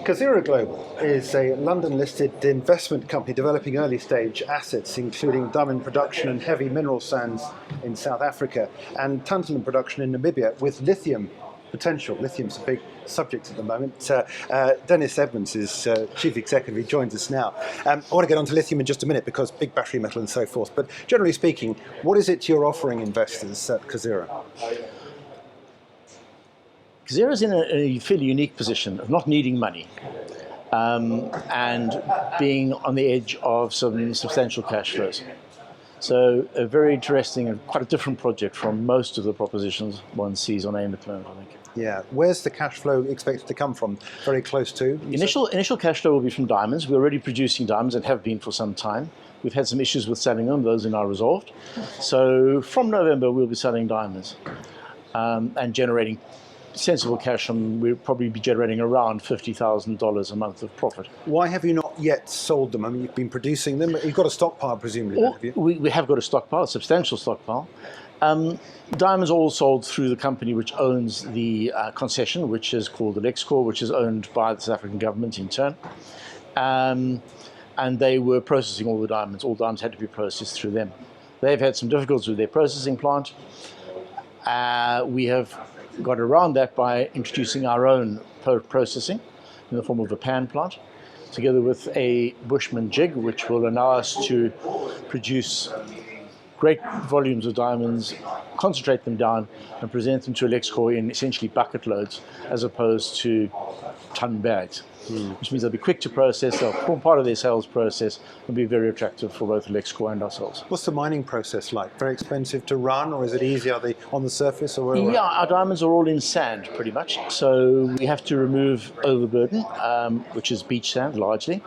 Kazera Global is a London-listed investment company developing early-stage assets, including diamond production and heavy mineral sands in South Africa, and tantalum production in Namibia with lithium potential. Lithium's a big subject at the moment. Dennis Edmonds is chief executive. He joins us now. I want to get onto lithium in just a minute because big battery metal and so forth. But generally speaking, what is it you're offering investors at Kazera? Kazera is in a fairly unique position of not needing money and being on the edge of some substantial cash flows. So a very interesting and quite a different project from most of the propositions one sees on AIM at the moment, I think. Yeah, where's the cash flow expected to come from? Very close to? Initial cash flow will be from diamonds. We're already producing diamonds and have been for some time. We've had some issues with selling them. Those are now resolved. So from November, we'll be selling diamonds and generating sensible cash, and we'll probably be generating around $50,000 a month of profit. Why have you not yet sold them? I mean, you've been producing them. You've got a stockpile, presumably, have you? We have got a stockpile, a substantial stockpile. Diamonds are all sold through the company which owns the concession, which is called the Lexcor, which is owned by the South African government in turn. And they were processing all the diamonds. All diamonds had to be processed through them. They've had some difficulties with their processing plant. We have got around that by introducing our own processing in the form of a pan plant, together with a Bushman jig, which will allow us to produce great volumes of diamonds, concentrate them down, and present them to Lexcor in essentially bucket loads, as opposed to ton bags. Which means they'll be quick to process, they'll form part of their sales process, and be very attractive for both Lexcor and ourselves. What's the mining process like? Very expensive to run, or is it easy? Are they on the surface? Or where? Yeah, our diamonds are all in sand, pretty much. So we have to remove overburden, which is beach sand, largely.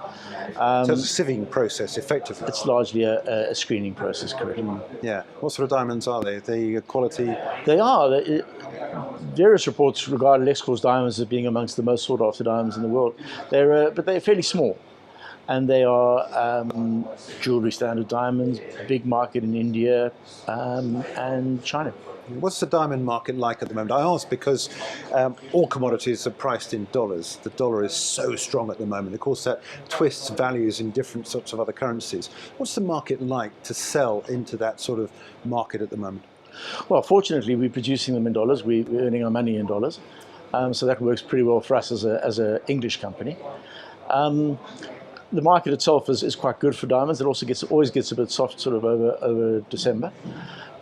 So it's a sieving process, effectively? It's largely a screening process, correct. Yeah. What sort of diamonds are they? The quality? They are. Various reports regard Lexcor's diamonds as being amongst the most sought after diamonds in the world. But they're fairly small, and they are jewelry standard diamonds, big market in India and China. What's the diamond market like at the moment? I ask because all commodities are priced in dollars. The dollar is so strong at the moment. Of course, that twists values in different sorts of other currencies. What's the market like to sell into that sort of market at the moment? Well, fortunately, we're producing them in dollars. We're earning our money in dollars. So that works pretty well for us as an English company. The market itself is quite good for diamonds. It also always gets a bit soft sort of over December.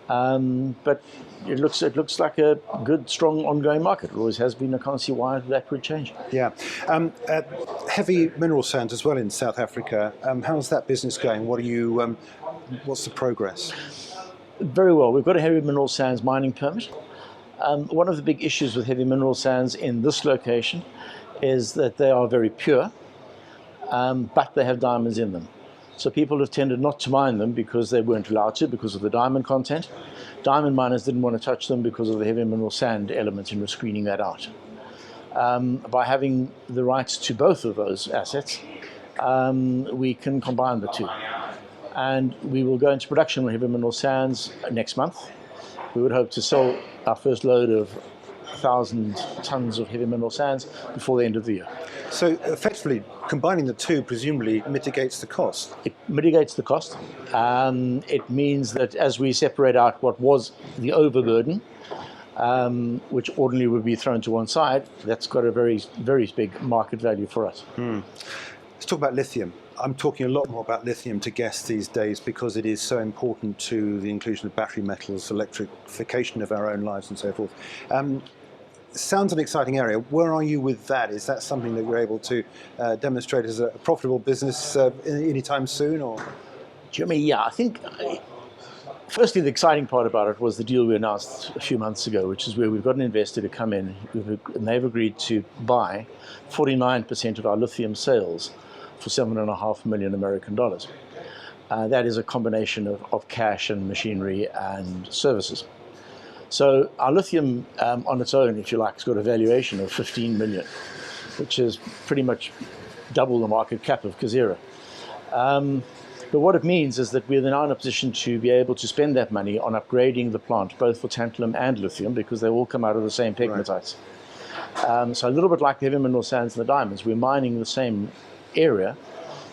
But it looks like a good, strong, ongoing market. It always has been. I can't see why that would change. Yeah. Heavy mineral sands as well in South Africa. How's that business going? What's the progress? Very well. We've got a heavy mineral sands mining permit. One of the big issues with heavy mineral sands in this location is that they are very pure, but they have diamonds in them. So people have tended not to mine them because they weren't allowed to, because of the diamond content. Diamond miners didn't want to touch them because of the heavy mineral sand element, and we're screening that out. By having the rights to both of those assets, we can combine the two. And we will go into production with heavy mineral sands next month. We would hope to sell our first load of 1,000 tons of heavy mineral sands before the end of the year. So effectively, combining the two presumably mitigates the cost. It mitigates the cost. It means that as we separate out what was the overburden, which ordinarily would be thrown to one side, that's got a very, very big market value for us. Let's talk about lithium. I'm talking a lot more about lithium to guests these days because it is so important to the inclusion of battery metals, electrification of our own lives and so forth. Sounds an exciting area. Where are you with that? Is that something that you're able to demonstrate as a profitable business anytime soon? Or? Jimmy, yeah, I think firstly, the exciting part about it was the deal we announced a few months ago, which is where we've got an investor to come in and they've agreed to buy 49% of our lithium sales for $7.5 million American dollars. That is a combination of cash and machinery and services. So our lithium on its own, if you like, has got a valuation of 15 million, which is pretty much double the market cap of Kazera. But what it means is that we're now in a position to be able to spend that money on upgrading the plant, both for tantalum and lithium, because they all come out of the same pegmatites. So a little bit like the heavy mineral sands and the diamonds, we're mining the same area,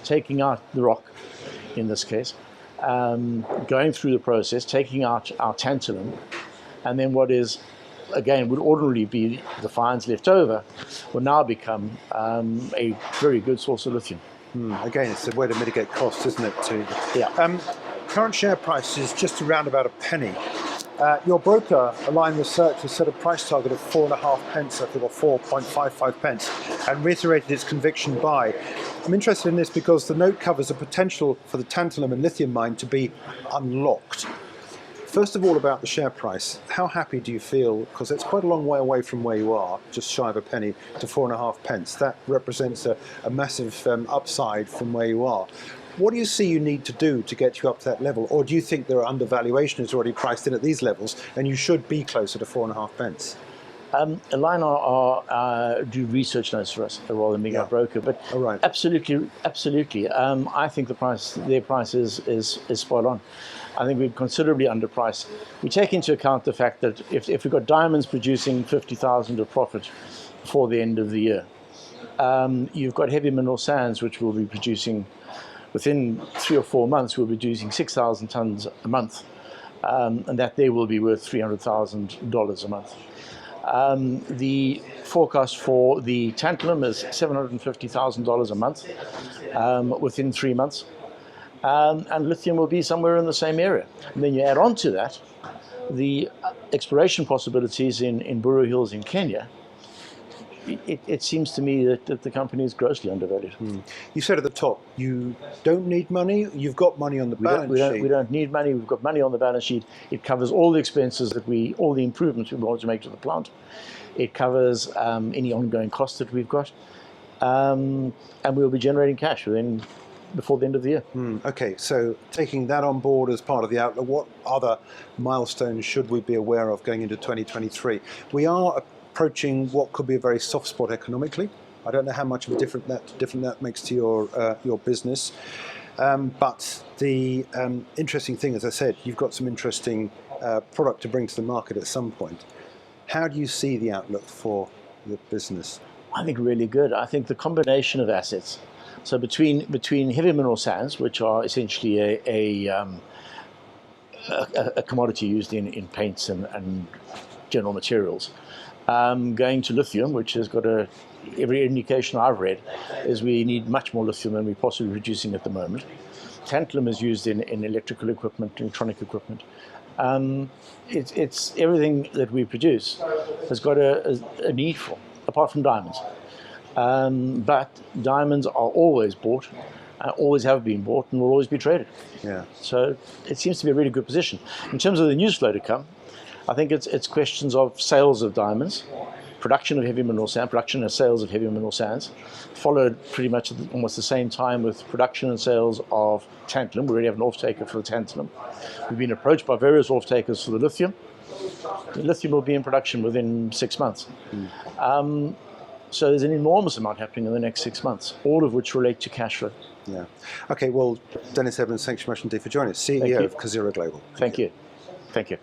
taking out the rock, in this case, going through the process, taking out our tantalum, and then what is, again, would ordinarily be the fines left over, will now become a very good source of lithium. Again, it's a way to mitigate costs, isn't it? Yeah. Current share price is just around about a penny. Your broker, Align Research, has set a price target of 4.5 pence, I think, or 4.55 pence, and reiterated its conviction buy. I'm interested in this because the note covers the potential for the tantalum and lithium mine to be unlocked. First of all, about the share price, how happy do you feel? Because it's quite a long way away from where you are, just shy of a penny, to 4.5 pence. That represents a massive upside from where you are. What do you see you need to do to get you up to that level? Or do you think there are undervaluation is already priced in at these levels and you should be closer to 4.5 pence? Align do research notes for us rather than being our broker, but absolutely. I think their price is spot on. I think we're considerably underpriced. We take into account the fact that if we've got diamonds producing 50,000 of profit before the end of the year, you've got heavy mineral sands which will be producing within 3 or 4 months. We'll be producing 6,000 tons a month, and that they will be worth $300,000 a month. The forecast for the tantalum is $750,000 a month within 3 months. And lithium will be somewhere in the same area. And then you add on to that the exploration possibilities in Buru Hills in Kenya. It seems to me that the company is grossly undervalued. You said at the top, you don't need money. You've got money on the balance sheet. We don't need money. We've got money on the balance sheet. It covers all the expenses all the improvements we want to make to the plant. It covers any ongoing costs that we've got. And we'll be generating cash before the end of the year. Okay, so taking that on board as part of the outlook, what other milestones should we be aware of going into 2023? We are approaching what could be a very soft spot economically. I don't know how much of a difference that makes to your business. But the interesting thing, as I said, you've got some interesting product to bring to the market at some point. How do you see the outlook for the business? I think really good. I think the combination of assets, so between heavy mineral sands, which are essentially a commodity used in paints and general materials, going to lithium, which has got every indication I've read is we need much more lithium than we're possibly producing at the moment. Tantalum is used in electrical equipment, electronic equipment. It's everything that we produce has got a need for, apart from diamonds. But diamonds are always bought, always have been bought, and will always be traded. Yeah. So it seems to be a really good position. In terms of the news flow to come, I think it's questions of sales of diamonds, production of heavy mineral sand, production and sales of heavy mineral sands, followed pretty much at almost the same time with production and sales of tantalum. We already have an off-taker for the tantalum. We've been approached by various off-takers for the lithium. The lithium will be in production within 6 months. So there's an enormous amount happening in the next 6 months, all of which relate to cash flow. Yeah. Okay, well, Dennis Edmonds, thanks so much indeed for joining us, CEO of Kazera Global. Thank you. Thank you.